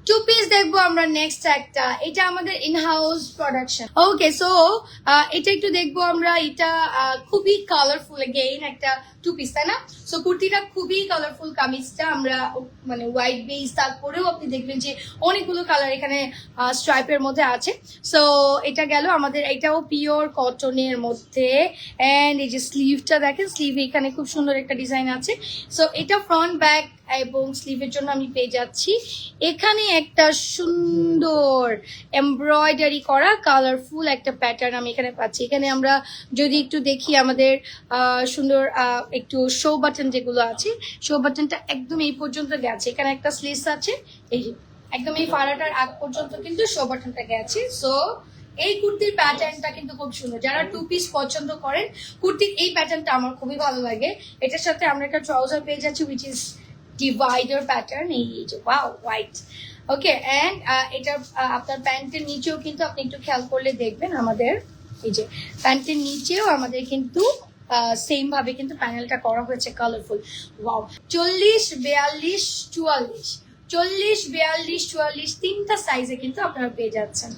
Two piece দেখবো আমরা next একটা, এটা আমাদের ইনহাউস প্রোডাকশন। ওকে, সো এটা একটু দেখবো আমরা। এটা খুবই কালারফুল, এগেইন একটা টু পিস, তাই না? সো কুর্তিটা খুবই কালারফুল, কামিজটা আমরা মানে হোয়াইট বেস, তারপরেও আপনি দেখবেন যে অনেকগুলো কালার এখানে স্ট্রাইপের মধ্যে আছে। সো এটা গেল আমাদের, এটাও পিওর কটনের মধ্যে। অ্যান্ড এই যে স্লিভটা দেখেন, স্লিভ এখানে খুব সুন্দর একটা ডিজাইন আছে। সো এটা ফ্রন্ট ব্যাক এবং স্লিভের জন্য আমি পেয়ে যাচ্ছি এখানে একটা সুন্দর এমব্রয়ডারি করা কালারফুল একটা প্যাটার্ন আমি এখানে পাচ্ছি। এখানে আমরা যদি একটু দেখি আমাদের সুন্দর একটু শো বাটন যেগুলো আছে, শো বাটনটা একদম এই পর্যন্ত গেছে। এখানে একটা স্লিভস আছে, এই যে একদম এই ফাড়াটার আগ পর্যন্ত কিন্তু শো বাটনটা গেছে। সো এই কুর্তির প্যাটার্নটা কিন্তু খুব সুন্দর। যারা টু পিস পছন্দ করেন, কুর্তির এই প্যাটার্নটা আমার খুবই ভালো লাগে। এটার সাথে আমরা একটা ট্রাউজার পেয়ে যাচ্ছি উইচ ইজ ডিভাইডার প্যাটার্ন, এই যে ওয়াও হোয়াইট। ওকে, অ্যান্ড এটা আপনার প্যান্টের নিচেও কিন্তু আপনি একটু খেয়াল করলে দেখবেন আমাদের এই যে প্যান্টের নিচেও আমাদের কিন্তু সেম ভাবে কিন্তু প্যানেলটা করা হয়েছে কালারফুল। ওয়াও, 40, 42, 44, 40, 42, 44 তিনটা সাইজে কিন্তু আপনারা পেয়ে যাচ্ছেন।